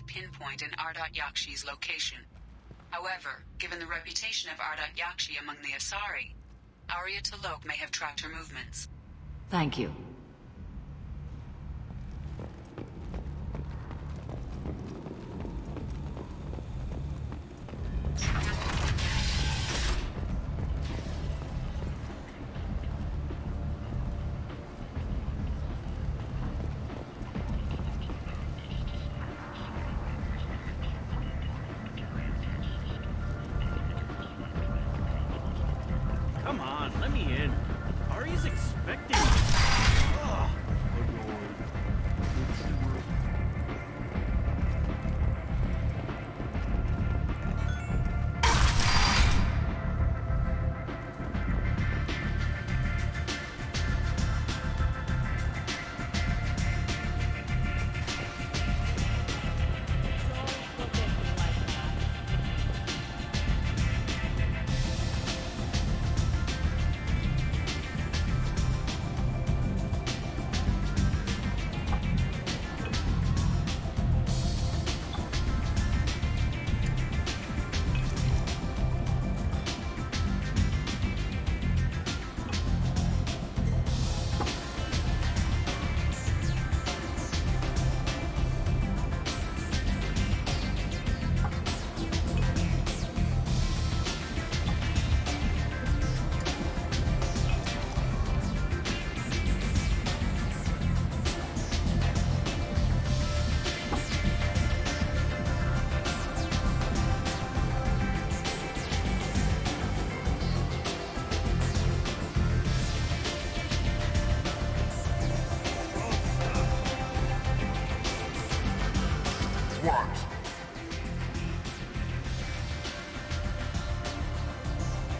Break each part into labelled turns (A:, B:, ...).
A: Pinpoint in Ardat-Yakshi's location. However, given the reputation of Ardat-Yakshi among the Asari, Arya T'Loak may have tracked her movements.
B: Thank you.
C: Come on, let me in. Ari's expecting me. Ugh.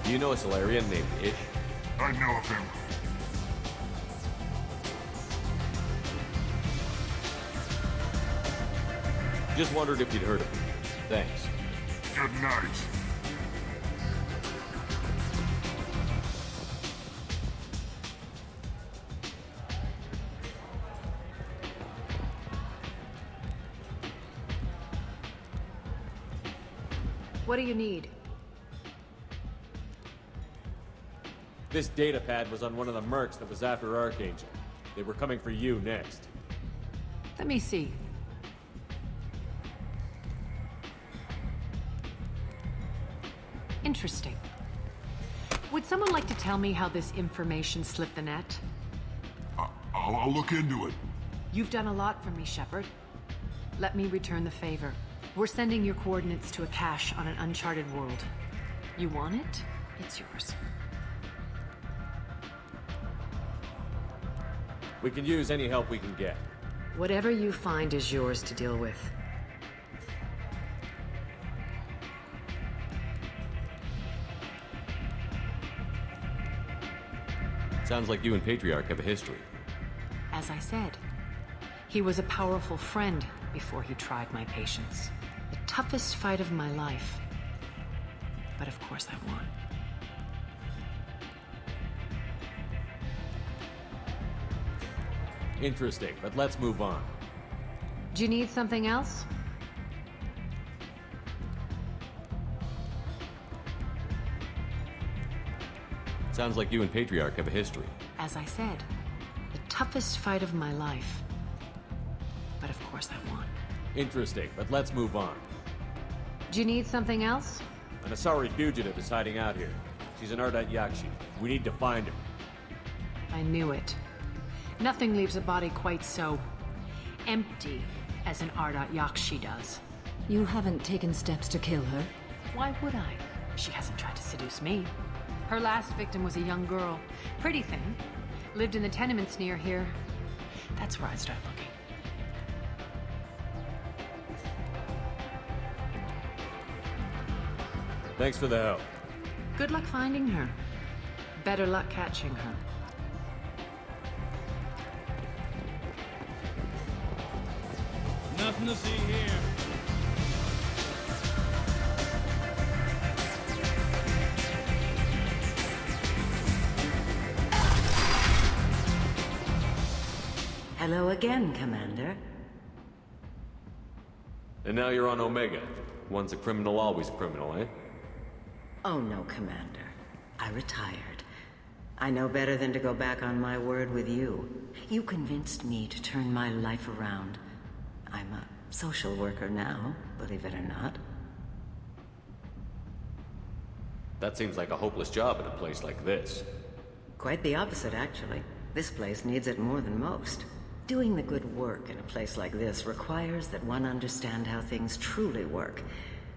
D: Do you know a Solarian named Ish?
E: I know of him.
D: Just wondered if you'd heard of him. Thanks.
E: Good night.
B: What do you need?
D: This data pad was on one of the mercs that was after Archangel. They were coming for you next.
B: Let me see. Interesting. Would someone like to tell me how this information slipped the net?
E: I'll look into it.
B: You've done a lot for me, Shepard. Let me return the favor. We're sending your coordinates to a cache on an uncharted world. You want it? It's yours.
D: We can use any help we can get.
B: Whatever you find is yours to deal with.
D: Sounds like you and Patriarch have a history.
B: As I said, he was a powerful friend before he tried my patience. The toughest fight of my life. But of course I won.
D: Interesting, but let's move on.
B: Do you need something else?
D: Sounds like you and Patriarch have a history.
B: As I said, the toughest fight of my life. But of course I won.
D: Interesting, but let's move on.
B: Do you need something else?
D: An Asari fugitive is hiding out here. She's an Ardat-Yakshi. We need to find her.
B: I knew it. Nothing leaves a body quite so empty as an Ardat-Yakshi does.
F: You haven't taken steps to kill her?
B: Why would I? She hasn't tried to seduce me. Her last victim was a young girl. Pretty thing. Lived in the tenements near here. That's where I'd start looking.
D: Thanks for the help.
B: Good luck finding her. Better luck catching her.
C: Nothing to see here.
G: Hello again, Commander.
D: And now you're on Omega. Once a criminal, always a criminal, eh?
G: Oh no, Commander. I retired. I know better than to go back on my word with you. You convinced me to turn my life around. I'm a social worker now, believe it or not.
D: That seems like a hopeless job in a place like this.
G: Quite the opposite, actually. This place needs it more than most. Doing the good work in a place like this requires that one understand how things truly work,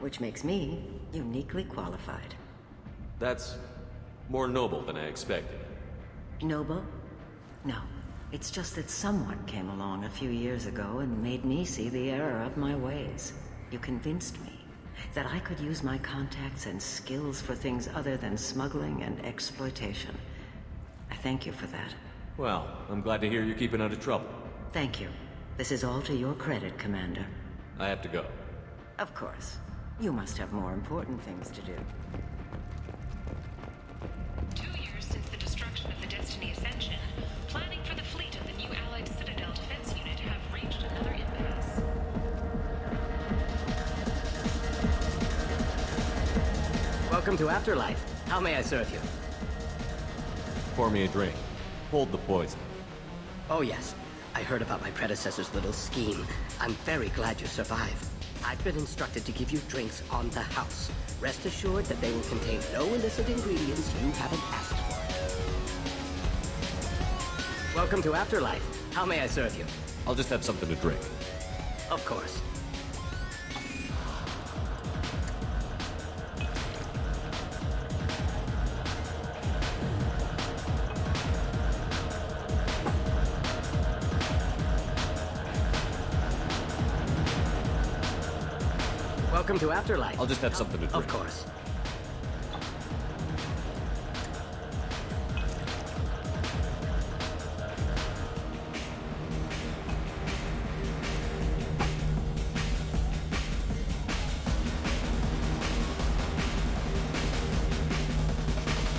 G: which makes me uniquely qualified.
D: That's more noble than I expected.
G: Noble? No. It's just that someone came along a few years ago and made me see the error of my ways. You convinced me that I could use my contacts and skills for things other than smuggling and exploitation. I thank you for that.
D: Well, I'm glad to hear you're keeping out of trouble.
G: Thank you. This is all to your credit, Commander.
D: I have to go.
G: Of course. You must have more important things to do.
B: 2 years since the destruction of the Destiny Ascension, planning for the fleet of the new Allied Citadel Defense Unit have reached another impasse.
H: Welcome to Afterlife. How may I serve you?
D: Pour me a drink. Hold the poison.
H: Oh yes, I heard about my predecessor's little scheme. I'm very glad you survived. I've been instructed to give you drinks on the house. Rest assured that they will contain no illicit ingredients you haven't asked for. Welcome to Afterlife. How may I serve you?
D: I'll just have something to drink.
H: Of course. Welcome to Afterlife.
D: I'll just have something to drink.
H: Of course.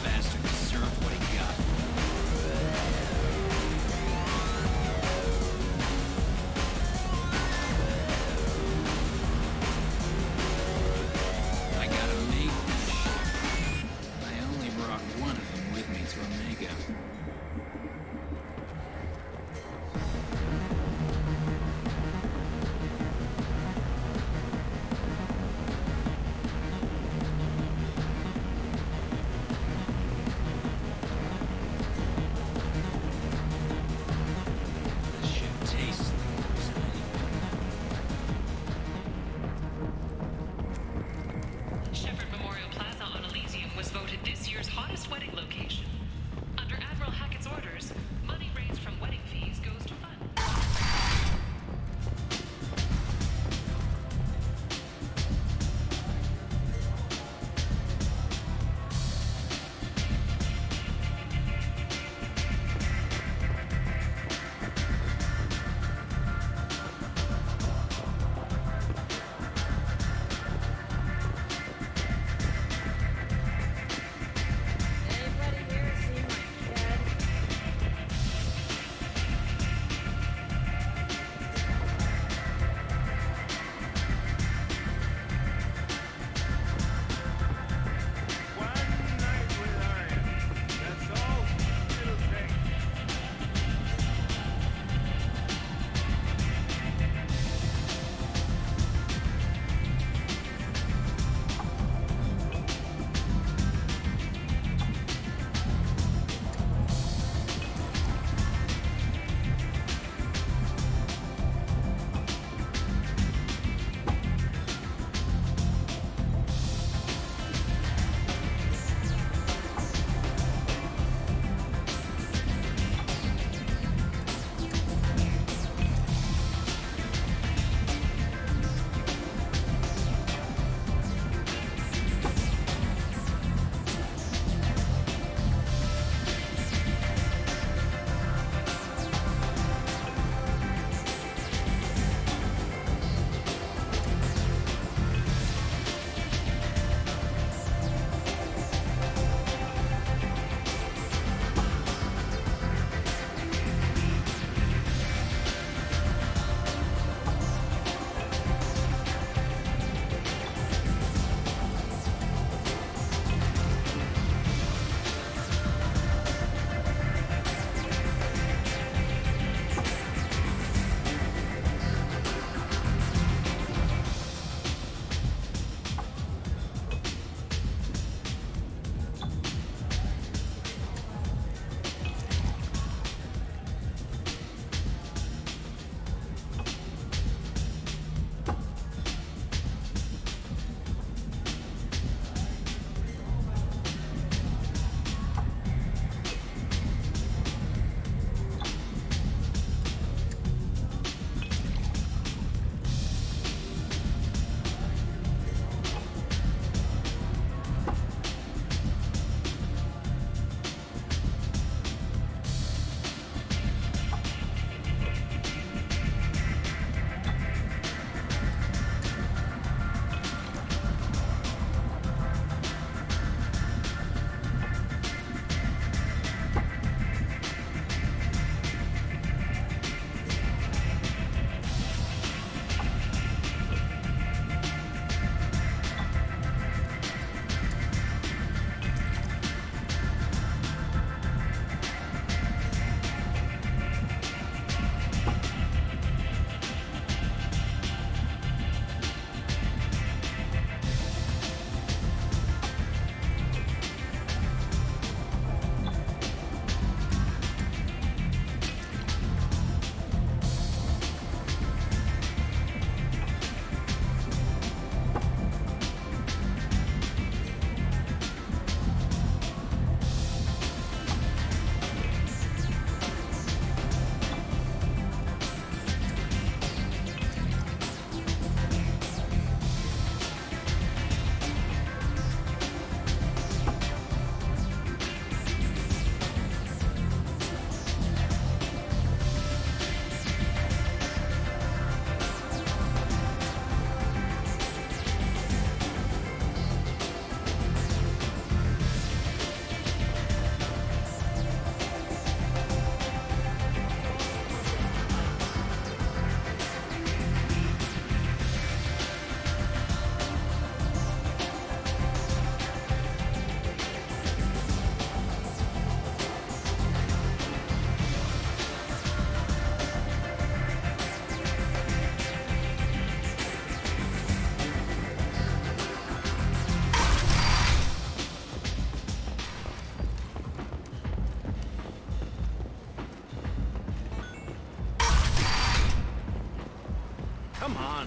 C: Bastard deserved what he got. I gotta make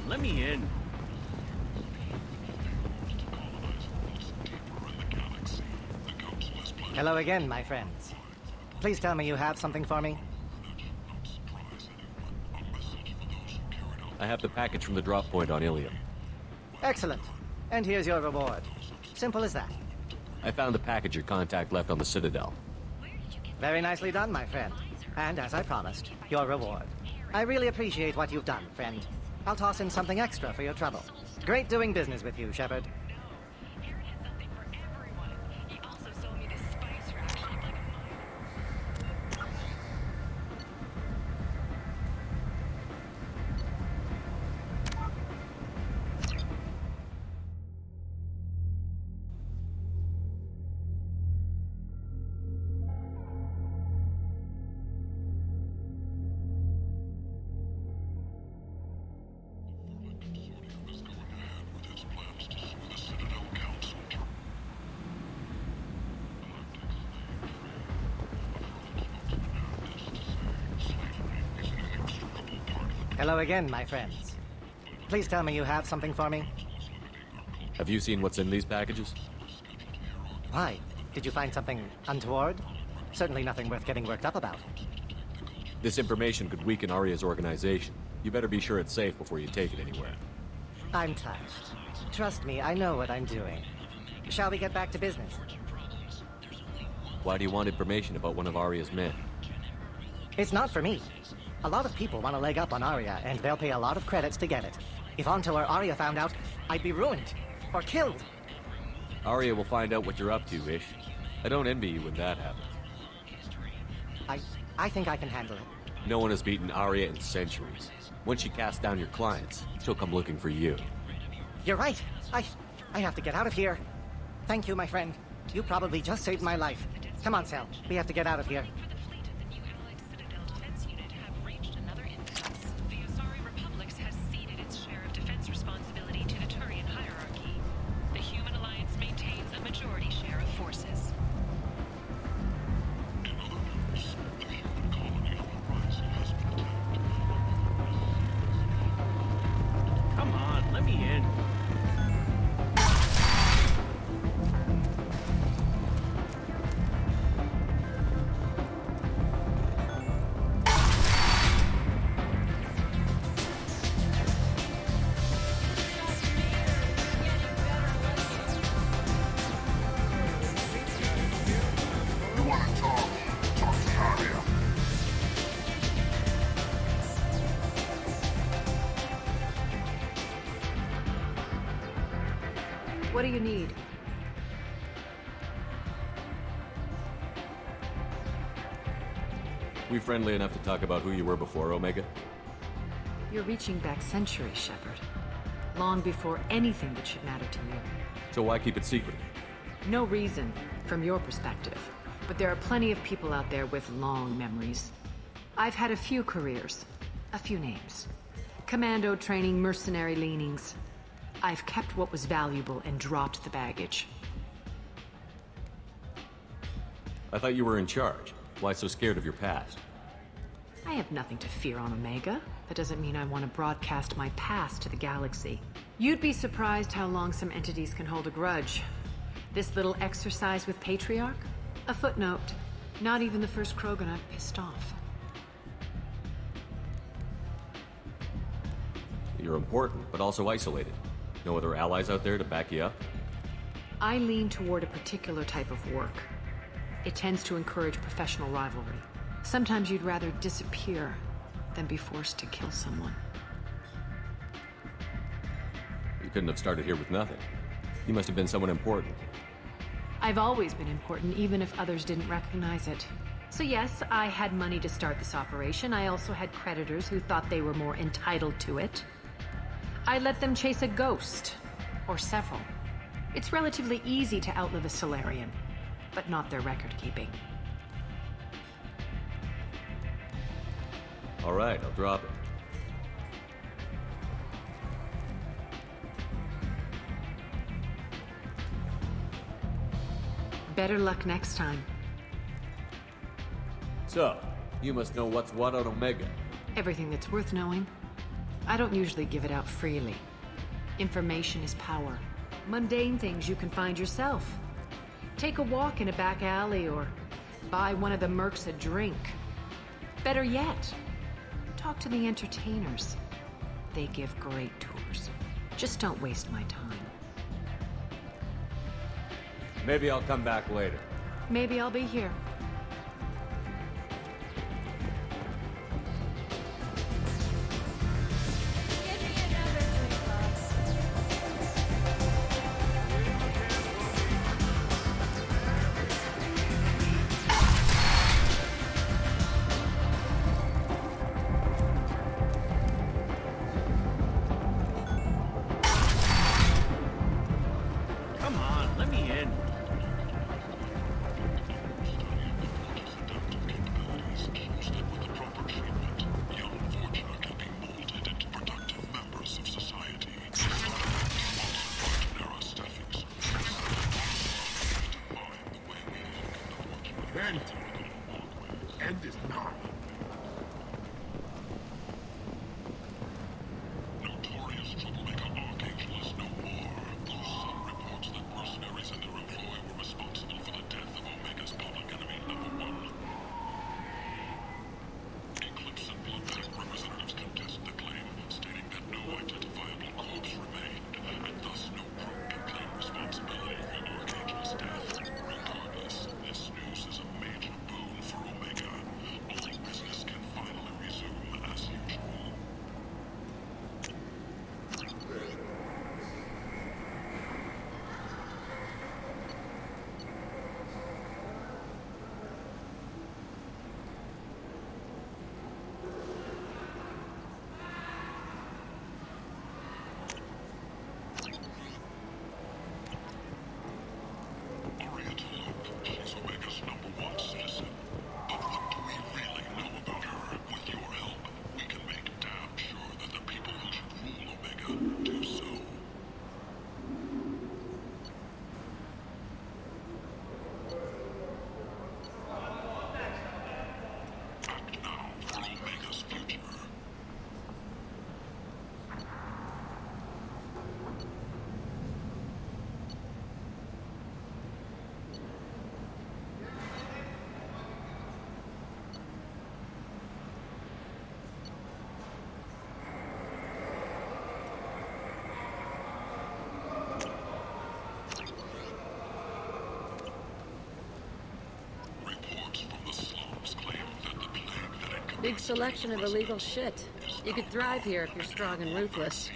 C: on, let me in.
I: Hello again, my friends. Please tell me you have something for me.
D: I have the package from the drop point on Ilium.
I: Excellent. And here's your reward. Simple as that.
D: I found the package your contact left on the Citadel.
I: Very nicely done, my friend. And as I promised, your reward. I really appreciate what you've done, friend. I'll toss in something extra for your trouble. Great doing business with you, Shepard. Hello again, my friends. Please tell me you have something for me.
D: Have you seen what's in these packages?
I: Why? Did you find something untoward? Certainly nothing worth getting worked up about.
D: This information could weaken Aria's organization. You better be sure it's safe before you take it anywhere.
I: I'm touched. Trust me, I know what I'm doing. Shall we get back to business?
D: Why do you want information about one of Aria's men?
I: It's not for me. A lot of people want a leg up on Aria, and they'll pay a lot of credits to get it. If Anto or Aria found out, I'd be ruined. Or killed.
D: Aria will find out what you're up to, Ish. I don't envy you when that happens.
I: I think I can handle it.
D: No one has beaten Aria in centuries. When she casts down your clients, she'll come looking for you.
I: You're right. I have to get out of here. Thank you, my friend. You probably just saved my life. Come on, Sal. We have to get out of here.
B: What do you need?
D: We friendly enough to talk about who you were before, Omega?
B: You're reaching back centuries, Shepard. Long before anything that should matter to you.
D: So why keep it secret?
B: No reason, from your perspective. But there are plenty of people out there with long memories. I've had a few careers, a few names. Commando training, mercenary leanings. I've kept what was valuable and dropped the baggage.
D: I thought you were in charge. Why so scared of your past?
B: I have nothing to fear on Omega. That doesn't mean I want to broadcast my past to the galaxy. You'd be surprised how long some entities can hold a grudge. This little exercise with Patriarch? A footnote. Not even the first Krogan I've pissed off.
D: You're important, but also isolated. No other allies out there to back you up?
B: I lean toward a particular type of work. It tends to encourage professional rivalry. Sometimes you'd rather disappear than be forced to kill someone.
D: You couldn't have started here with nothing. You must have been someone important.
B: I've always been important, even if others didn't recognize it. So yes, I had money to start this operation. I also had creditors who thought they were more entitled to it. I let them chase a ghost, or several. It's relatively easy to outlive a Solarian, but not their record-keeping.
D: All right, I'll drop it.
B: Better luck next time.
D: So, you must know what's what on Omega.
B: Everything that's worth knowing. I don't usually give it out freely. Information is power. Mundane things you can find yourself. Take a walk in a back alley or buy one of the mercs a drink. Better yet, talk to the entertainers. They give great tours. Just don't waste my time.
D: Maybe I'll come back later.
B: Maybe I'll be here.
C: Come on, let me in.
E: End. End is not. Notorious troublemaker Archangel is no more. Though some reports that mercenaries and their employ were responsible for the death of Omega's public enemy #1. Eclipse and Bloodbath representatives contest the claim, stating that no identifiable corpse remained, and thus no group can claim responsibility for Archangel's death. Regardless, this news is a major boon for Omega. All business can finally resume as usual. She's Omega's #1 citizen. But what do we really know about her? With your help, we can make damn sure that the people who should rule Omega do so. Act now for Omega's future. Reports from the slums claim that the plague that
J: Big selection of illegal shit. You could thrive here if you're strong and ruthless.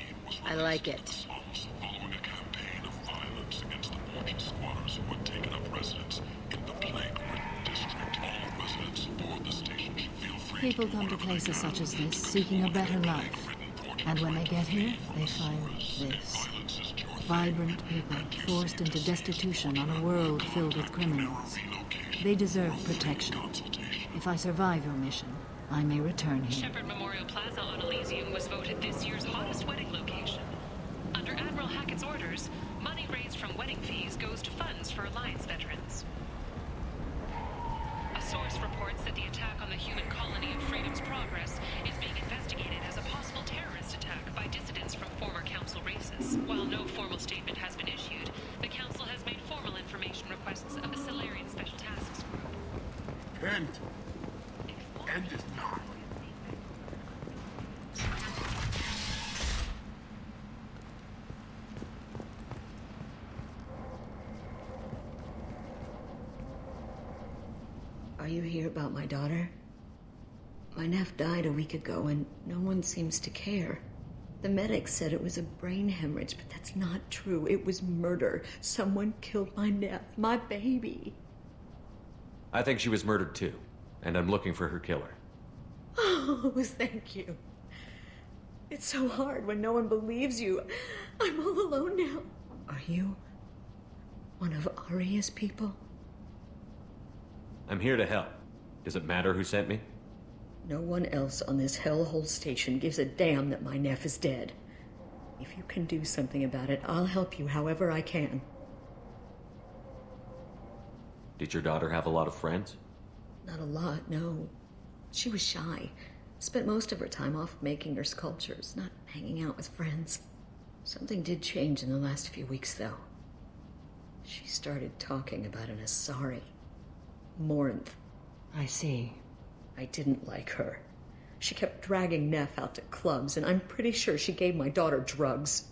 J: I like it.
E: slums following a campaign of violence against the merchant squatters who had taken up residence in the plague-ridden district. All residents aboard the station should feel free
F: People come to places such as this seeking a better life. And when they get here, they find this. Vibrant people forced into destitution on a world filled with criminals. They deserve protection. If I survive your mission, I may return here.
K: Shepherd Memorial Plaza on Elysium was voted this year's hottest wedding location. Under Admiral Hackett's orders, money raised from wedding fees goes to funds for Alliance veterans. A source reports that the attack on the human colony of Freedom's Progress is being investigated as a possible terrorist attack by dissidents from former Council races. While no formal statement has been issued, the Council has made formal information requests of the Solarian Special Tasks Group.
E: End. End is not.
G: Are you here about my daughter? My nephew died a week ago and no one seems to care. The medics said it was a brain hemorrhage, but that's not true. It was murder. Someone killed my nephew, my baby.
D: I think she was murdered too, and I'm looking for her killer.
G: Oh, thank you. It's so hard when no one believes you. I'm all alone now. Are you one of Aria's people?
D: I'm here to help. Does it matter who sent me?
G: No one else on this hellhole station gives a damn that my nephew is dead. If you can do something about it, I'll help you however I can.
D: Did your daughter have a lot of friends?
G: Not a lot, no. She was shy.
L: Spent most of her time off making her sculptures, not hanging out with friends. Something did change in the last few weeks, though. She started talking about an Asari. Morinth.
F: I see.
L: I didn't like her. She kept dragging Neff out to clubs, and I'm pretty sure she gave my daughter drugs.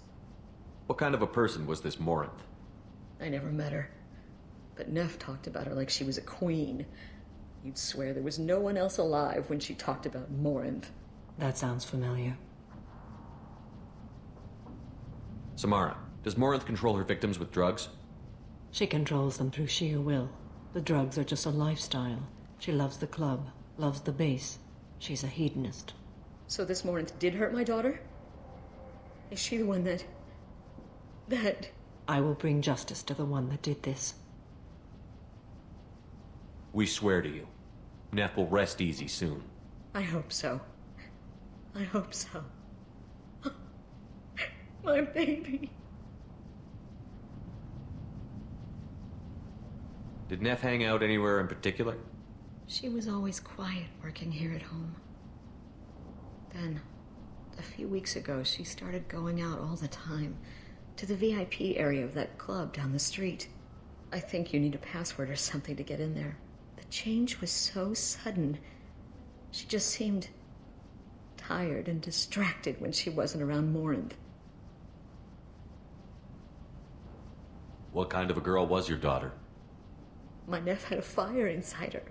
D: What kind of a person was this Morinth?
L: I never met her. But Neff talked about her like she was a queen. You'd swear there was no one else alive when she talked about Morinth.
F: That sounds familiar.
D: Samara, does Morinth control her victims with drugs?
F: She controls them through sheer will. The drugs are just a lifestyle. She loves the club, loves the base. She's a hedonist.
L: So this Morinth did hurt my daughter? Is she the one that...
F: I will bring justice to the one that did this.
D: We swear to you. Neff will rest easy soon.
L: I hope so. I hope so. My baby.
D: Did Neff hang out anywhere in particular?
L: She was always quiet working here at home. Then, a few weeks ago, she started going out all the time to the VIP area of that club down the street. I think you need a password or something to get in there. The change was so sudden. She just seemed tired and distracted when she wasn't around Morinth.
D: What kind of a girl was your daughter?
L: My Neff had a fire inside her.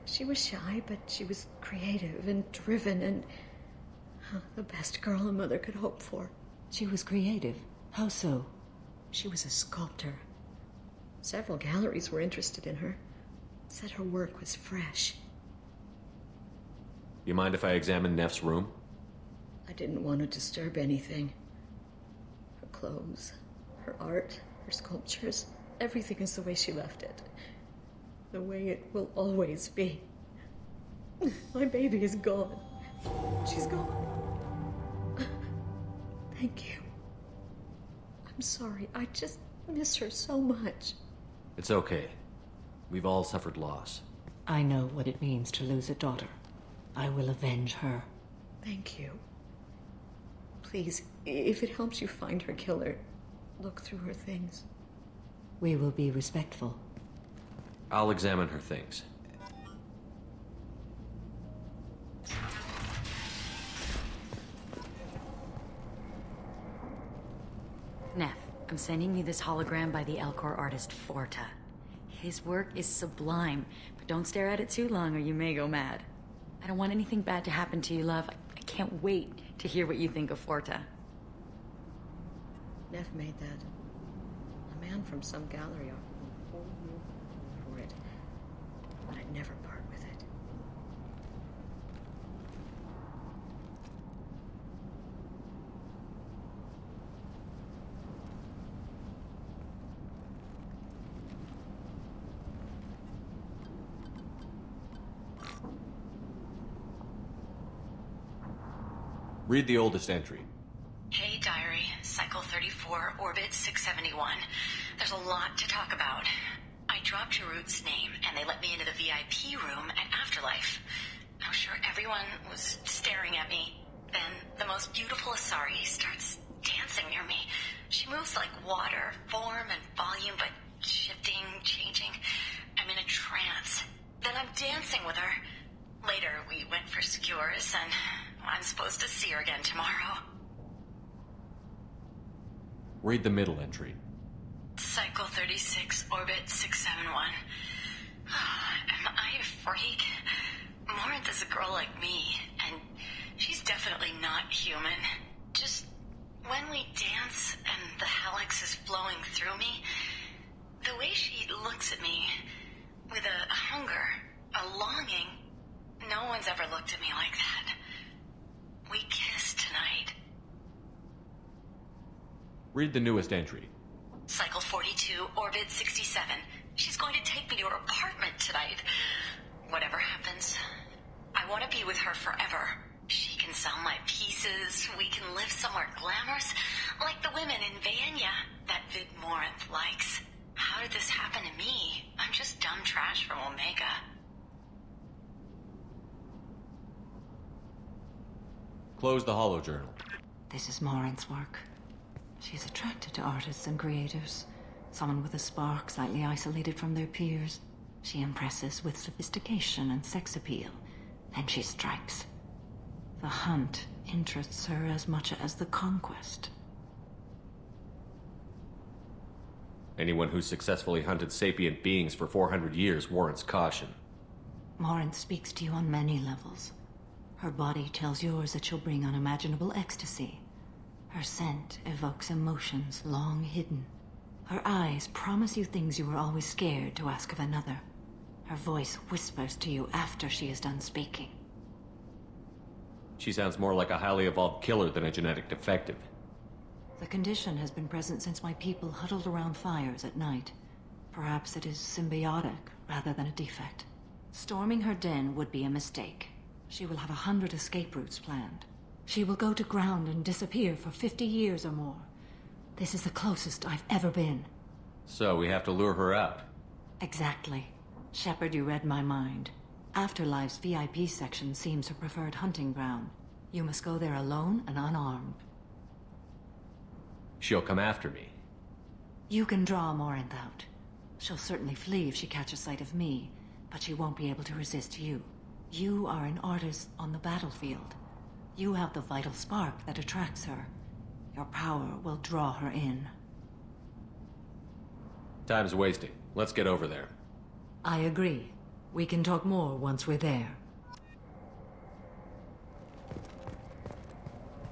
L: She was shy, but she was creative and driven and the best girl a mother could hope for.
F: She was creative? How so?
L: She was a sculptor. Several galleries were interested in her. Said her work was fresh.
D: You mind if I examine Neff's room?
L: I didn't want to disturb anything. Her clothes, her art, her sculptures, everything is the way she left it. The way it will always be. My baby is gone. She's gone. Thank you. I'm sorry. I just miss her so much.
D: It's okay. We've all suffered loss.
F: I know what it means to lose a daughter. I will avenge her.
L: Thank you. Please, if it helps you find her killer, look through her things.
F: We will be respectful.
D: I'll examine her things.
M: Neff, I'm sending you this hologram by the Elcor artist Forta. His work is sublime, but don't stare at it too long or you may go mad. I don't want anything bad to happen to you, love. I can't wait to hear what you think of Forta.
L: Neff made that. A man from some gallery offered me $4 million for it, but I'd never part with it.
D: Read the oldest entry.
N: Hey, Diary. Cycle 34, Orbit 671. There's a lot to talk about. I dropped Jarut's name, and they let me into the VIP room at Afterlife. I'm sure everyone was staring at me. Then the most beautiful Asari starts dancing near me. She moves like water, form and volume, but shifting, changing. I'm in a trance. Then I'm dancing with her. Later, we went for skewers, and I'm supposed to see her again tomorrow.
D: Read the middle entry.
N: Cycle 36, Orbit 671. Am I a freak? Morinth is a girl like me, and she's definitely not human. Just when we dance and the helix is flowing through me, the way she looks at me with a hunger, a longing, no one's ever looked at me like that. We kissed tonight.
D: Read the newest entry.
N: Cycle 42, Orbit 67. She's going to take me to her apartment tonight. Whatever happens, I want to be with her forever. She can sell my pieces. We can live somewhere glamorous, like the women in Vanya that Vid Morinth likes. How did this happen to me? I'm just dumb trash from Omega.
D: Close the holojournal.
F: This is Morinth's work. She's attracted to artists and creators. Someone with a spark, slightly isolated from their peers. She impresses with sophistication and sex appeal. Then she strikes. The hunt interests her as much as the conquest.
D: Anyone who's successfully hunted sapient beings for 400 years warrants caution.
F: Morinth speaks to you on many levels. Her body tells yours that she'll bring unimaginable ecstasy. Her scent evokes emotions long hidden. Her eyes promise you things you were always scared to ask of another. Her voice whispers to you after she is done speaking.
D: She sounds more like a highly evolved killer than a genetic defective.
F: The condition has been present since my people huddled around fires at night. Perhaps it is symbiotic rather than a defect. Storming her den would be a mistake. She will have 100 escape routes planned. She will go to ground and disappear for 50 years or more. This is the closest I've ever been.
D: So we have to lure her out.
F: Exactly. Shepard, you read my mind. Afterlife's VIP section seems her preferred hunting ground. You must go there alone and unarmed.
D: She'll come after me.
F: You can draw Morinth out. She'll certainly flee if she catches sight of me, but she won't be able to resist you. You are an artist on the battlefield. You have the vital spark that attracts her. Your power will draw her in.
D: Time's wasting. Let's get over there.
F: I agree. We can talk more once we're there.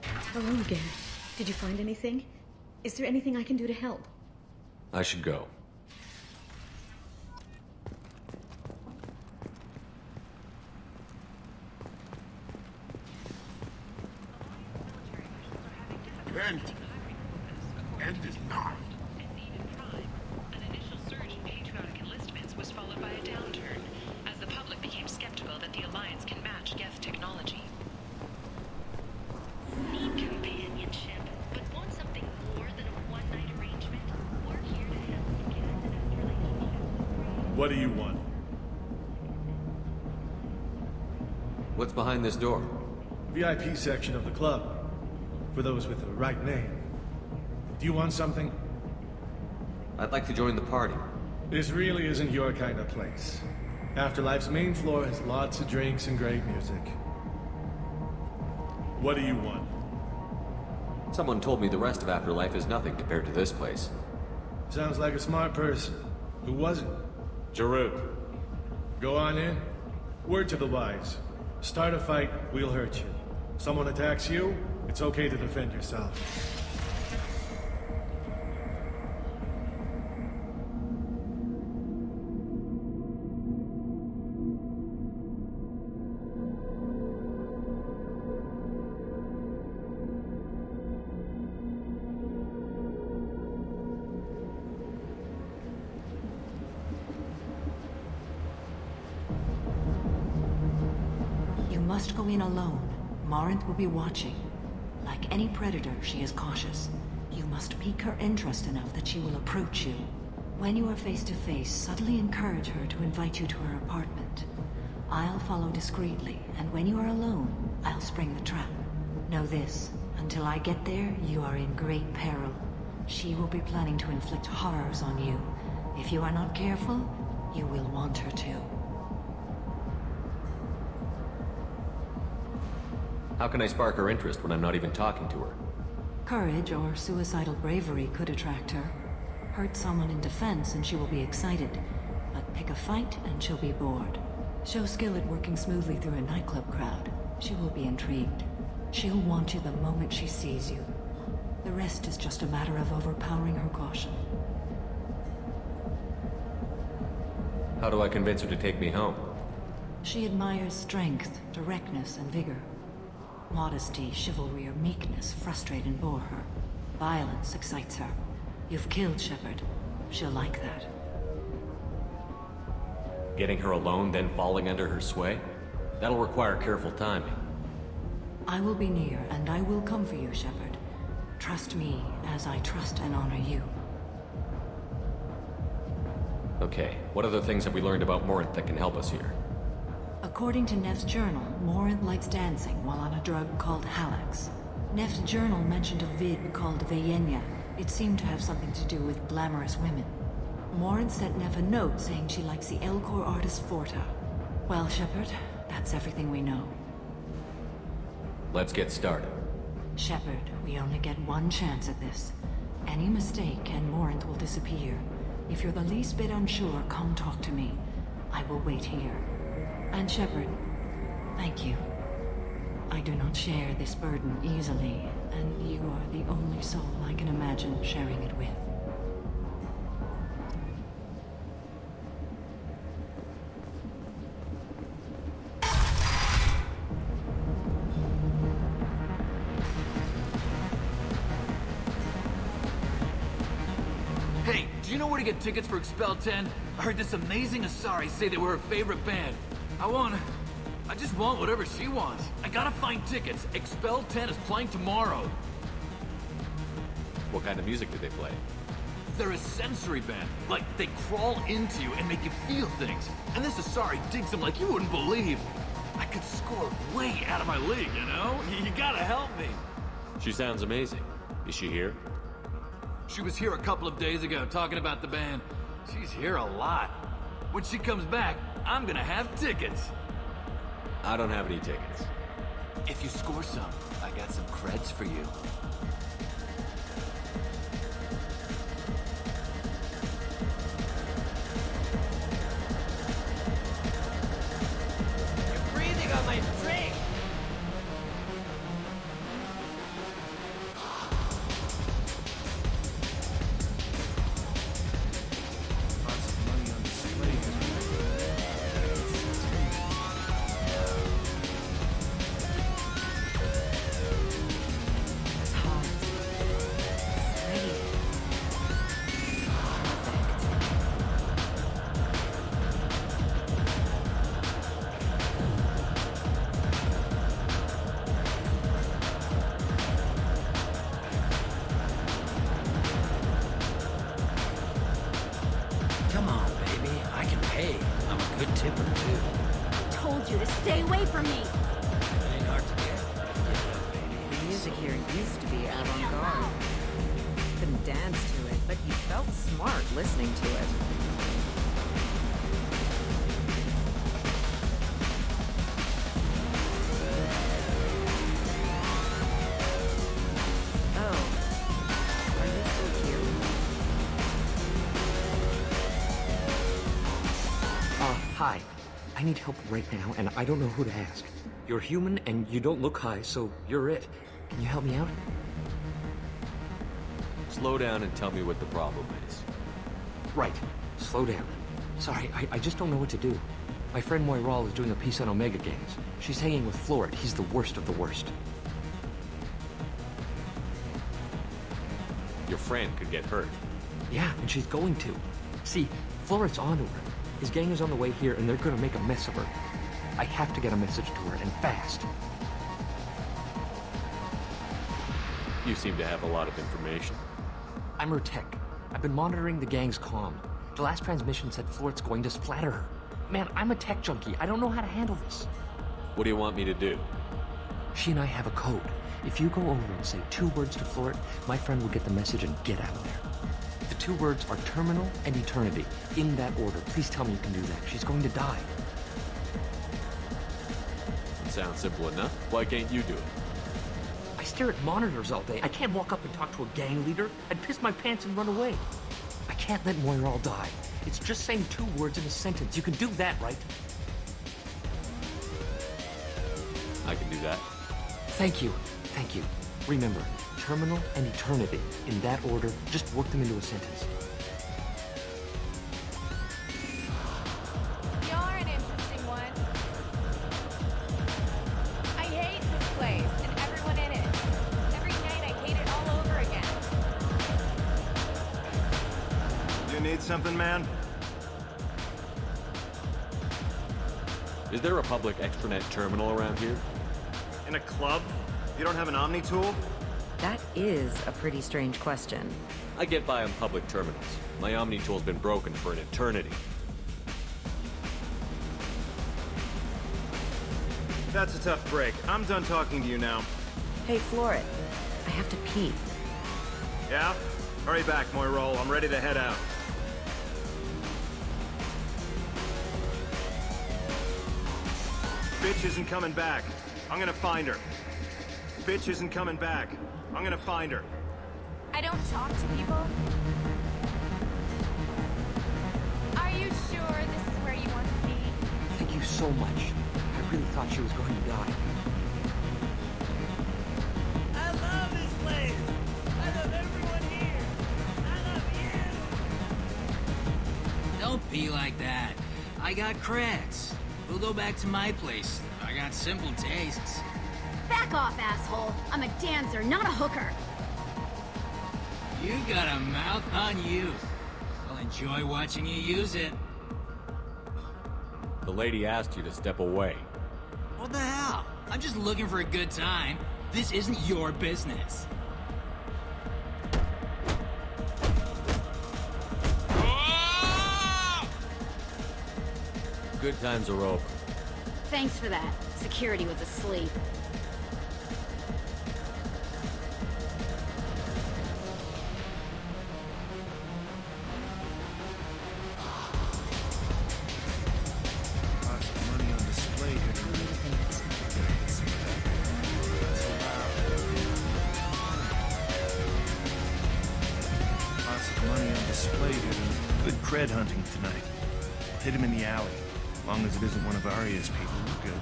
L: Hello again. Did you find anything? Is there anything I can do to help?
D: I should go.
E: End. End is nigh.
K: An initial surge in patriotic enlistments was followed by a downturn, as the public became skeptical that the Alliance can match Geth technology.
O: Need companionship, but want something more than a one-night arrangement? We're here to help you get into that relationship.
P: What do you want?
D: What's behind this door?
P: VIP section of the club. For those with the right name. Do you want something?
D: I'd like to join the party.
P: This really isn't your kind of place. Afterlife's main floor has lots of drinks and great music. What do you want?
D: Someone told me the rest of Afterlife is nothing compared to this place.
P: Sounds like a smart person. Who was it?
D: Jarut.
P: Go on in. Word to the wise. Start a fight, we'll hurt you. Someone attacks you, it's okay to defend yourself.
F: You must go in alone. Morinth will be watching. Like any predator, she is cautious. You must pique her interest enough that she will approach you. When you are face to face, subtly encourage her to invite you to her apartment. I'll follow discreetly, and when you are alone, I'll spring the trap. Know this, until I get there, you are in great peril. She will be planning to inflict horrors on you. If you are not careful, you will want her to.
D: How can I spark her interest when I'm not even talking to her?
F: Courage or suicidal bravery could attract her. Hurt someone in defense and she will be excited. But pick a fight and she'll be bored. Show skill at working smoothly through a nightclub crowd. She will be intrigued. She'll want you the moment she sees you. The rest is just a matter of overpowering her caution.
D: How do I convince her to take me home?
F: She admires strength, directness, and vigor. Modesty, chivalry, or meekness frustrate and bore her. Violence excites her. You've killed Shepard. She'll like that.
D: Getting her alone, then falling under her sway? That'll require careful timing.
F: I will be near, and I will come for you, Shepard. Trust me as I trust and honor you.
D: Okay, what other things have we learned about Morinth that can help us here?
F: According to Neff's journal, Morinth likes dancing while on a drug called Halax. Neff's journal mentioned a vid called Vayenya. It seemed to have something to do with glamorous women. Morinth sent Neff a note saying she likes the Elcor artist Forta. Well, Shepard, that's everything we know.
Q: Let's get started.
F: Shepard, we only get one chance at this. Any mistake and Morinth will disappear. If you're the least bit unsure, come talk to me. I will wait here. And Shepard, thank you. I do not share this burden easily, and you are the only soul I can imagine sharing it with.
R: Hey, do you know where to get tickets for Expel 10? I heard this amazing Asari say they were her favorite band. I just want whatever she wants. I gotta find tickets. Expel 10 is playing tomorrow.
D: What kind of music do they play?
R: They're a sensory band. Like, they crawl into you and make you feel things. And this Asari digs them like you wouldn't believe. I could score way out of my league, you know? You gotta help me.
D: She sounds amazing. Is she here?
R: She was here a couple of days ago talking about the band. She's here a lot. When she comes back, I'm gonna have tickets.
D: I don't have any tickets.
R: If you score some, I got some creds for you.
S: You're breathing on my drink!
T: Come on, baby. I can pay. I'm a good tipper, too.
U: I told you to stay away from me!
T: It ain't hard to get. Give it up, baby.
V: The music here used to be avant-garde. Couldn't dance to it, but you felt smart listening to it. Oh. Are you still here?
Q: Hi. I need help right now, and I don't know who to ask. You're human, and you don't look high, so you're it. Can you help me out?
D: Slow down and tell me what the problem is.
Q: Right. Slow down. Sorry, I just don't know what to do. My friend Moiral is doing a piece on Omega gangs. She's hanging with Florid. He's the worst of the worst.
D: Your friend could get hurt.
Q: Yeah, and she's going to. See, Florid's onto her. His gang is on the way here, and they're gonna make a mess of her. I have to get a message to her, and fast.
D: You seem to have a lot of information.
Q: I'm her tech. I've been monitoring the gang's comm. The last transmission said Florid's going to splatter her. Man, I'm a tech junkie. I don't know how to handle this.
D: What do you want me to do?
Q: She and I have a code. If you go over and say 2 words to Florid, my friend will get the message and get out of there. The 2 words are terminal and eternity. In that order. Please tell me you can do that. She's going to die.
D: It sounds simple enough. Why can't you do it?
Q: I stare at monitors all day. I can't walk up and talk to a gang leader. I'd piss my pants and run away. I can't let Moiral die. It's just saying 2 words in a sentence. You can do that, right?
D: I can do that.
Q: Thank you. Thank you. Remember, terminal and eternity. In that order, just work them into a sentence.
U: You're an interesting one. I hate this place and everyone in it. Every night I hate it all over again.
W: You need something, man?
D: Is there a public extranet terminal around here?
W: In a club? You don't have an Omni tool?
V: That is a pretty strange question.
D: I get by on public terminals. My Omni tool's been broken for an eternity.
W: That's a tough break. I'm done talking to you now.
G: Hey, Floret. I have to pee.
W: Yeah? Hurry back, Moirol. I'm ready to head out. Bitch isn't coming back. I'm gonna find her. Bitch isn't coming back. I'm gonna find her.
U: I don't talk to people. Are you sure this is where you want to be?
Q: Thank you so much. I really thought she was going to die.
S: I love this place. I love everyone here. I love you.
T: Don't be like that. I got creds. We'll go back to my place. I got simple tastes.
A: Back off, asshole. I'm a dancer, not a hooker.
T: You got a mouth on you. I'll enjoy watching you use it.
D: The lady asked you to step away.
T: What the hell? I'm just looking for a good time. This isn't your business.
D: Good times are over.
A: Thanks for that. Security was asleep.
P: Lots of money on display here tonight. Lots of money on display here tonight. Good cred hunting tonight. Hit him in the alley. As long as it isn't one of Arya's people, we're good.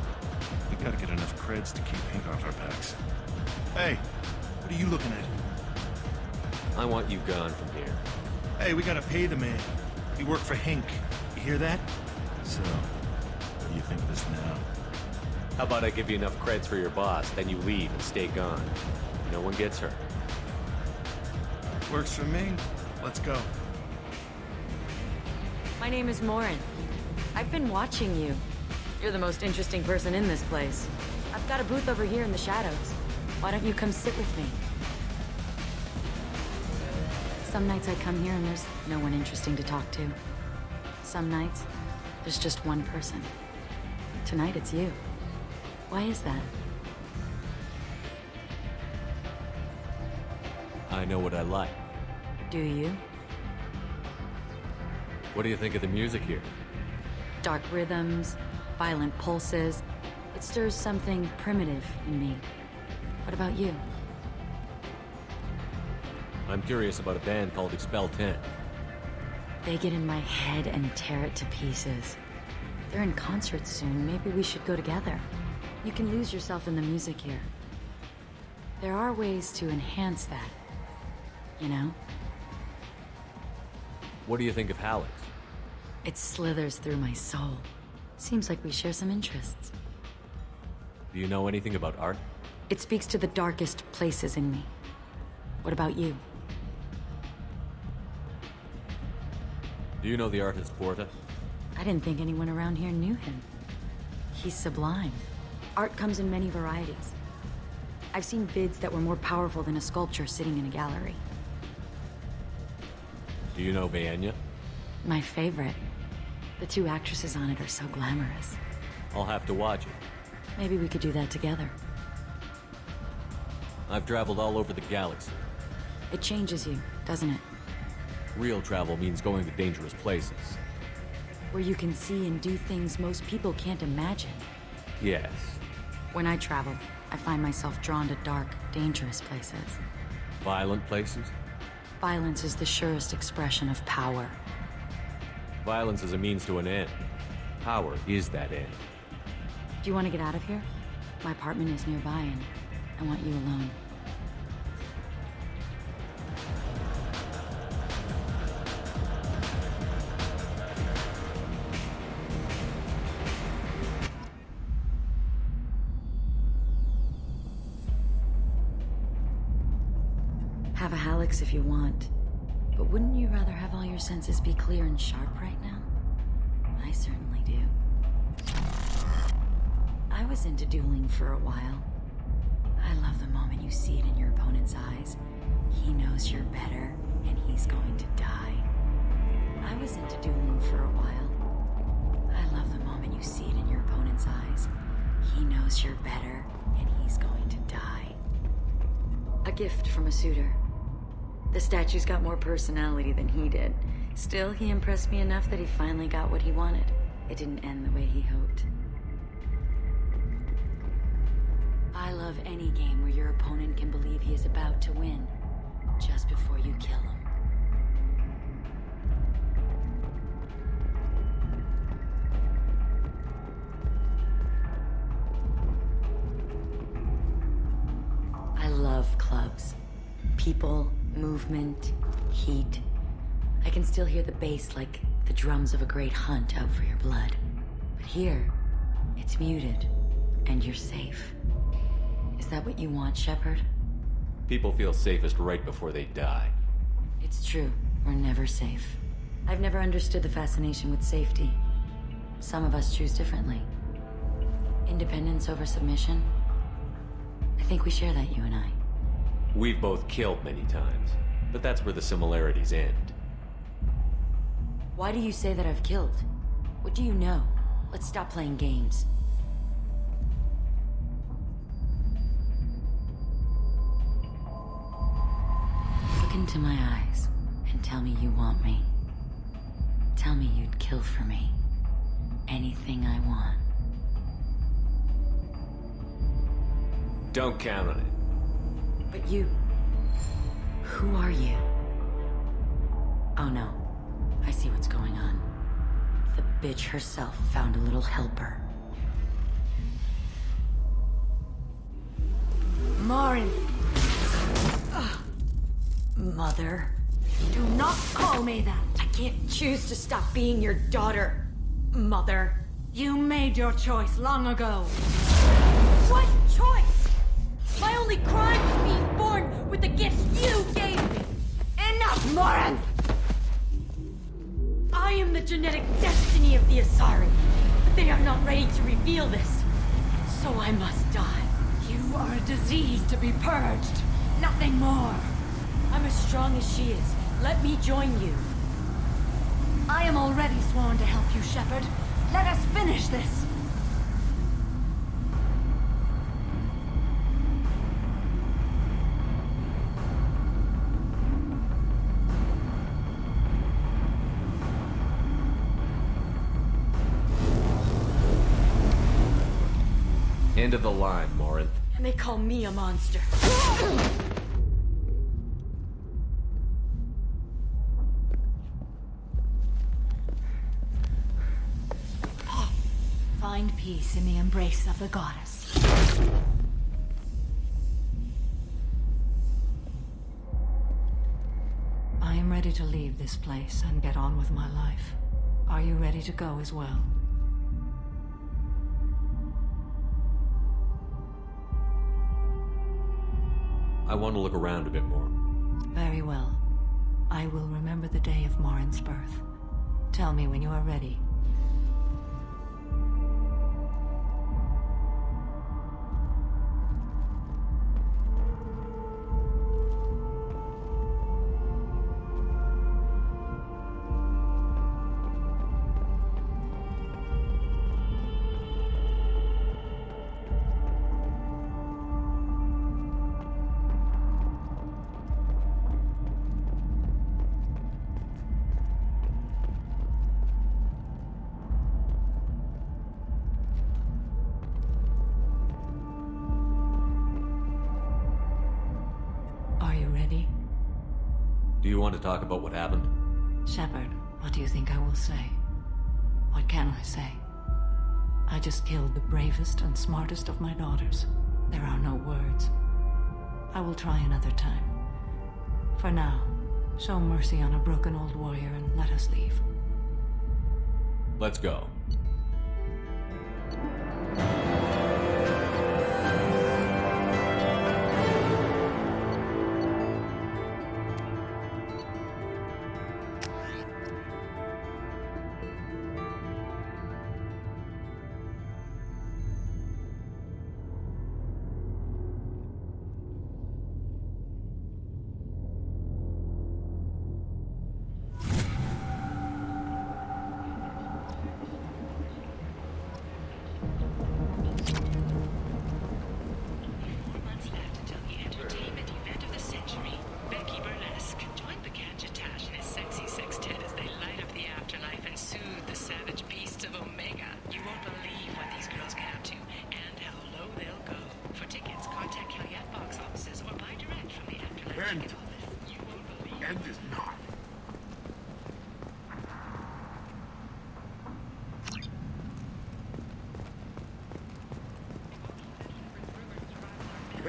P: We gotta get enough creds to keep Hank off our backs. Hey, what are you looking at?
D: I want you gone from here.
P: Hey, we gotta pay the man. We work for Hank. You hear that? So, what do you think of us now?
D: How about I give you enough creds for your boss, then you leave and stay gone. No one gets hurt.
P: Works for me. Let's go.
M: My name is Morinth. I've been watching you. You're the most interesting person in this place. I've got a booth over here in the shadows. Why don't you come sit with me? Some nights I come here and there's no one interesting to talk to. Some nights, there's just one person. Tonight it's you. Why is that?
D: I know what I like.
M: Do you?
D: What do you think of the music here?
M: Dark rhythms, violent pulses. It stirs something primitive in me. What about you?
D: I'm curious about a band called Expel 10.
M: They get in my head and tear it to pieces. They're in concert soon. Maybe we should go together. You can lose yourself in the music here. There are ways to enhance that, you know?
D: What do you think of Halleck's?
M: It slithers through my soul. Seems like we share some interests.
D: Do you know anything about art?
M: It speaks to the darkest places in me. What about you?
D: Do you know the artist Porta?
M: I didn't think anyone around here knew him. He's sublime. Art comes in many varieties. I've seen vids that were more powerful than a sculpture sitting in a gallery.
D: Do you know Vaenya?
M: My favorite. The two actresses on it are so glamorous.
D: I'll have to watch it.
M: Maybe we could do that together.
D: I've traveled all over the galaxy.
M: It changes you, doesn't it?
D: Real travel means going to dangerous places.
M: Where you can see and do things most people can't imagine.
D: Yes.
M: When I travel, I find myself drawn to dark, dangerous places.
D: Violent places?
M: Violence is the surest expression of power.
D: Violence is a means to an end. Power is that end.
M: Do you want to get out of here? My apartment is nearby and I want you alone. Have a Halleck's if you want, but wouldn't you rather have all your senses be clear and sharp right now? I certainly do. I was into dueling for a while. I love the moment you see it in your opponent's eyes. He knows you're better, and he's going to die. I was into dueling for a while. I love the moment you see it in your opponent's eyes. He knows you're better, and he's going to die. A gift from a suitor. The statue's got more personality than he did. Still, he impressed me enough that he finally got what he wanted. It didn't end the way he hoped. I love any game where your opponent can believe he is about to win, just before you kill him. I love clubs. People, movement, heat. I can still hear the bass like the drums of a great hunt out for your blood. But here, it's muted, and you're safe. Is that what you want, Shepard?
D: People feel safest right before they die.
M: It's true. We're never safe. I've never understood the fascination with safety. Some of us choose differently. Independence over submission? I think we share that, you and I.
D: We've both killed many times, but that's where the similarities end.
M: Why do you say that I've killed? What do you know? Let's stop playing games. Look into my eyes and tell me you want me. Tell me you'd kill for me. Anything I want.
D: Don't count on it.
M: But you... Who are you? Oh no. I see what's going on. The bitch herself found a little helper. Morinth! Mother. Do not call me that! I can't choose to stop being your daughter. Mother. You made your choice long ago. What choice? My only crime was being born with the gifts you gave me. Enough, Morinth! I am the genetic destiny of the Asari, but they are not ready to reveal this. So I must die. You are a disease to be purged. Nothing more. I'm as strong as she is. Let me join you. I am already sworn to help you, Shepard. Let us finish this.
D: End of the line, Morinth.
M: And they call me a monster. Find peace in the embrace of the goddess.
F: I am ready to leave this place and get on with my life. Are you ready to go as well?
D: I want to look around a bit more.
F: Very well. I will remember the day of Morinth's birth. Tell me when you are ready.
D: Do you want to talk about what happened?
F: Shepard, what do you think I will say? What can I say? I just killed the bravest and smartest of my daughters. There are no words. I will try another time. For now, show mercy on a broken old warrior and let us leave.
D: Let's go.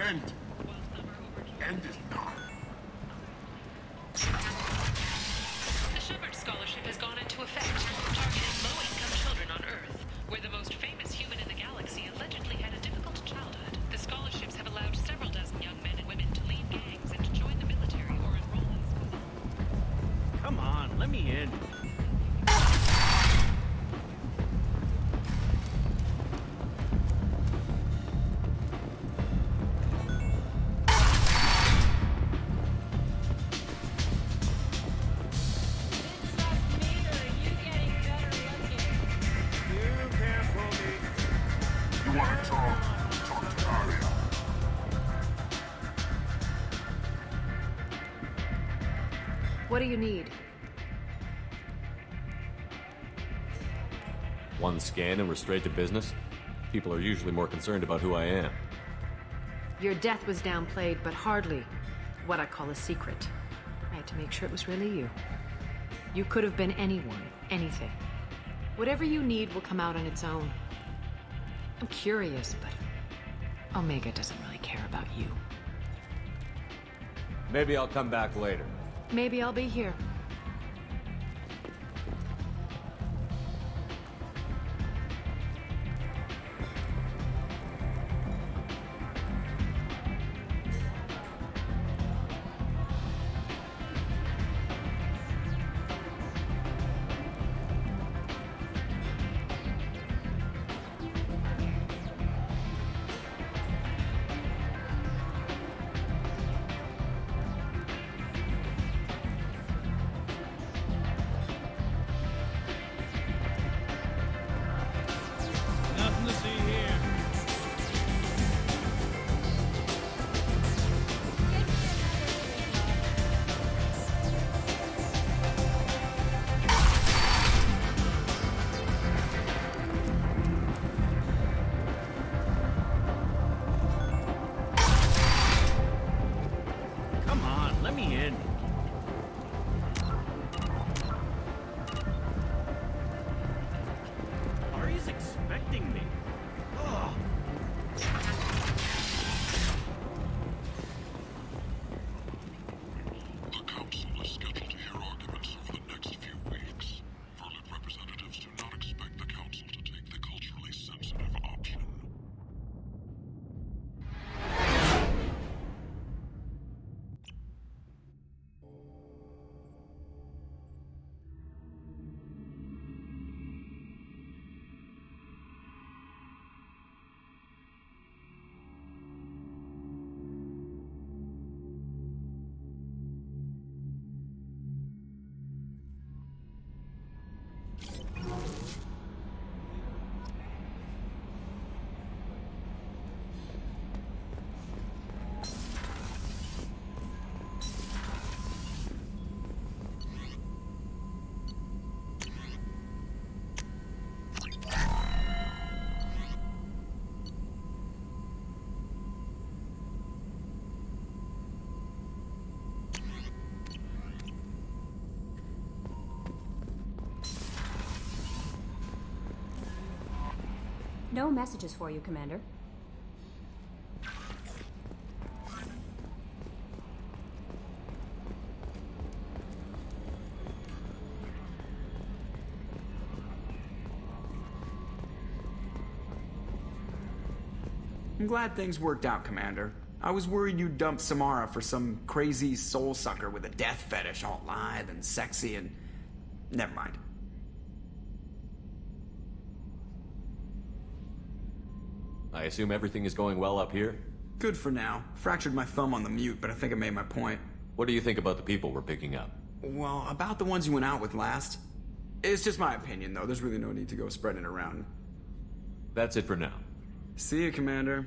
E: End. End it now.
K: The Shepard Scholarship has gone into effect, targeting low-income children on Earth, where the most famous human in the galaxy allegedly had a difficult childhood. The scholarships have allowed several dozen young men and women to leave gangs and to join the military or enroll in school.
C: Come on, let me in.
E: You want to talk? Talk to Aria.
B: What do you need?
D: One scan and we're straight to business? People are usually more concerned about who I am.
B: Your death was downplayed, but hardly what I call a secret. I had to make sure it was really you. You could have been anyone, anything. Whatever you need will come out on its own. I'm curious, but Omega doesn't really care about you.
D: Maybe I'll come back later.
B: Maybe I'll be here.
C: Nothing to see here. Come on, let me in. Ari's expecting me. Ugh.
E: The Council is scheduled to hear arguments over the next few weeks. Verlet representatives do not expect the Council to take the culturally sensitive option.
H: No messages for you, Commander.
I: I'm glad things worked out, Commander. I was worried you'd dump Samara for some crazy soul sucker with a death fetish, all lithe and sexy and... Never mind.
D: I assume everything is going well up here?
I: Good for now. Fractured my thumb on the mute, but I think I made my point.
D: What do you think about the people we're picking up?
I: Well, about the ones you went out with last. It's just my opinion, though. There's really no need to go spreading it around.
D: That's it for now.
I: See you, Commander.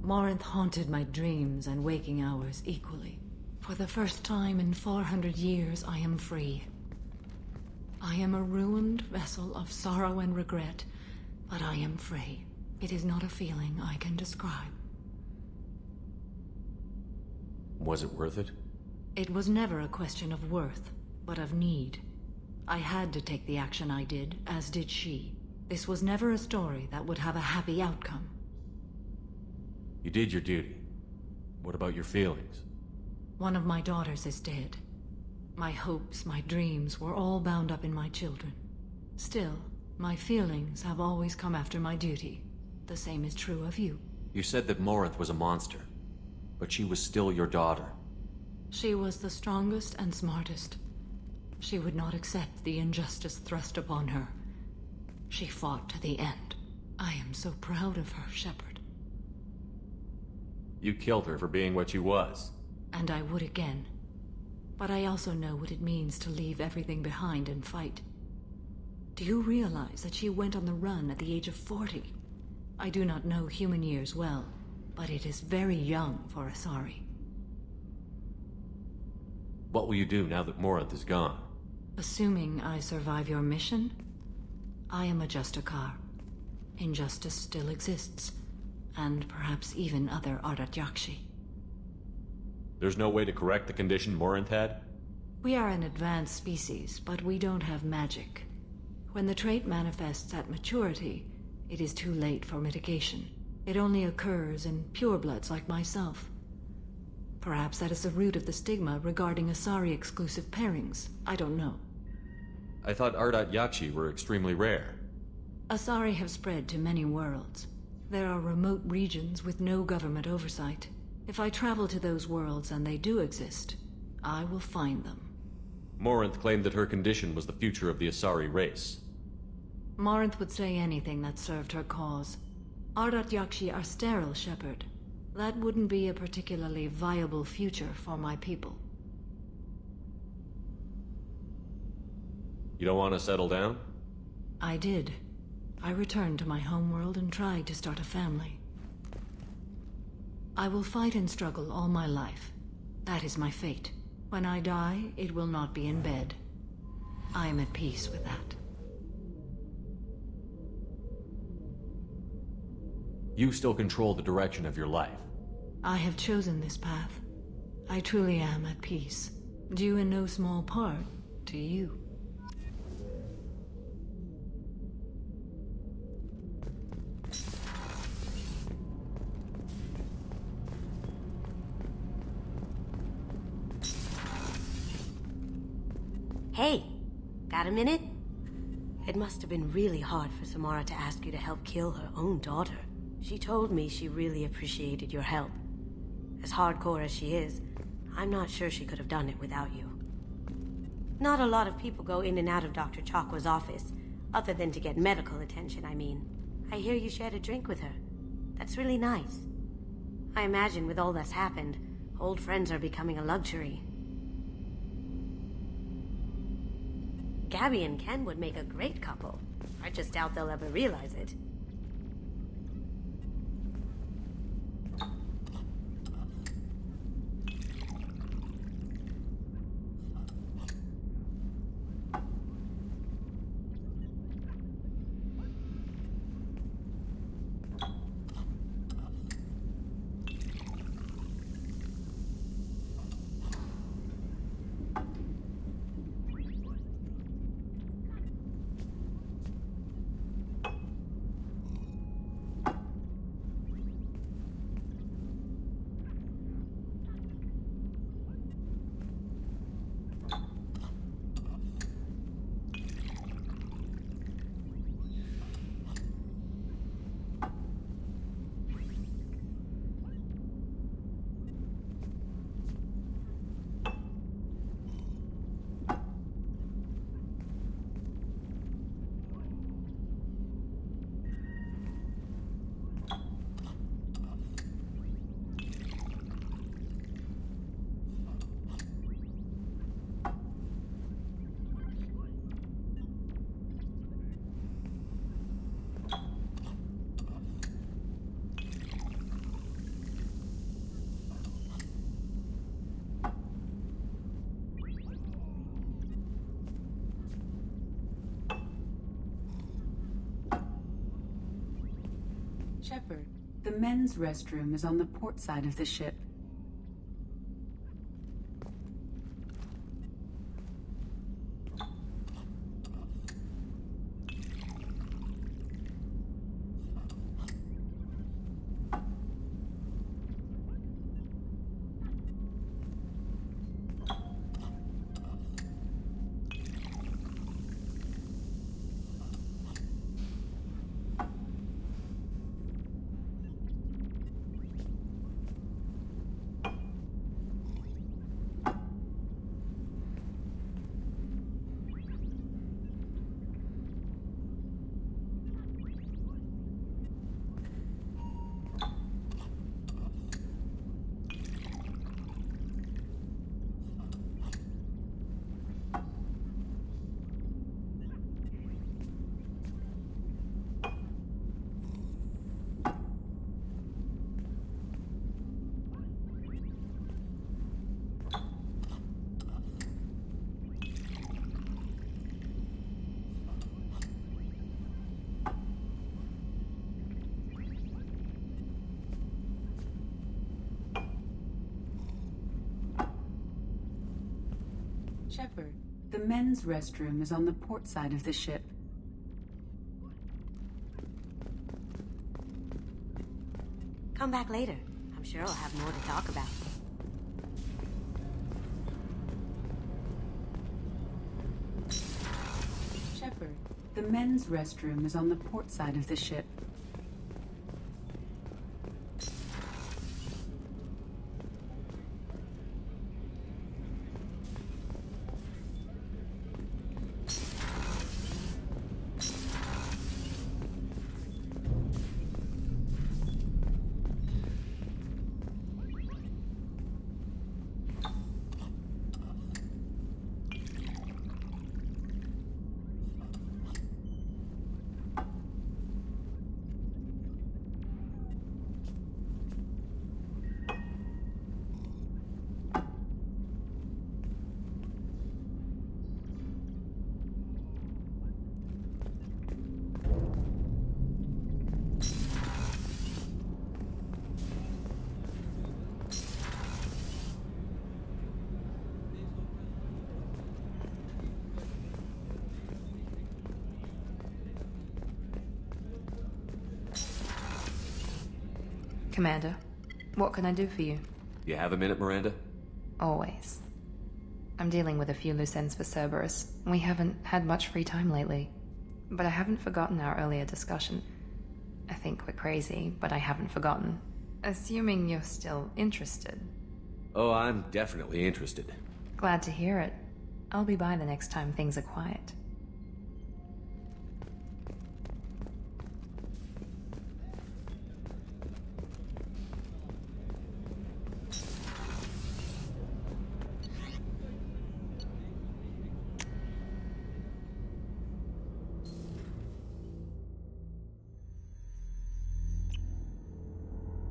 F: Morinth haunted my dreams and waking hours equally. For the first time in 400 years, I am free. I am a ruined vessel of sorrow and regret, but I am free. It is not a feeling I can describe.
D: Was it worth it?
F: It was never a question of worth, but of need. I had to take the action I did, as did she. This was never a story that would have a happy outcome.
D: You did your duty. What about your feelings?
F: One of my daughters is dead. My hopes, my dreams were all bound up in my children. Still, my feelings have always come after my duty. The same is true of you.
Q: You said that Morinth was a monster, but she was still your daughter.
F: She was the strongest and smartest. She would not accept the injustice thrust upon her. She fought to the end. I am so proud of her, Shepard.
D: You killed her for being what she was.
F: And I would again. But I also know what it means to leave everything behind and fight. Do you realize that she went on the run at the age of 40? I do not know human years well, but it is very young for Asari.
D: What will you do now that Morinth is gone?
F: Assuming I survive your mission, I am a Justicar. Injustice still exists, and perhaps even other Ardat-Yakshi.
D: There's no way to correct the condition Morinth had?
F: We are an advanced species, but we don't have magic. When the trait manifests at maturity, it is too late for mitigation. It only occurs in purebloods like myself. Perhaps that is the root of the stigma regarding Asari-exclusive pairings. I don't know.
D: I thought Ardat-Yakshi were extremely rare.
F: Asari have spread to many worlds. There are remote regions with no government oversight. If I travel to those worlds and they do exist, I will find them.
D: Morinth claimed that her condition was the future of the Asari race.
F: Morinth would say anything that served her cause. Ardat-Yakshi are sterile, Shepard. That wouldn't be a particularly viable future for my people.
D: You don't want to settle down?
F: I did. I returned to my homeworld and tried to start a family. I will fight and struggle all my life. That is my fate. When I die, it will not be in bed. I am at peace with that.
D: You still control the direction of your life.
F: I have chosen this path. I truly am at peace, due in no small part to you.
J: Hey, got a minute? It must have been really hard for Samara to ask you to help kill her own daughter. She told me she really appreciated your help. As hardcore as she is, I'm not sure she could have done it without you. Not a lot of people go in and out of Dr. Chakwa's office, other than to get medical attention, I mean. I hear you shared a drink with her. That's really nice. I imagine with all that's happened, old friends are becoming a luxury. Gabby and Ken would make a great couple. I just doubt they'll ever realize it.
L: Shepard, the men's restroom is on the port side of the ship. Shepard, the men's restroom is on the port side of the ship.
J: Come back later. I'm sure I'll have more to talk about.
L: Shepard, the men's restroom is on the port side of the ship.
N: Commander, what can I do for you?
D: You have a minute, Miranda?
N: Always. I'm dealing with a few loose ends for Cerberus. We haven't had much free time lately. But I haven't forgotten our earlier discussion. I think we're crazy, but I haven't forgotten. Assuming you're still interested.
D: Oh, I'm definitely interested.
N: Glad to hear it. I'll be by the next time things are quiet.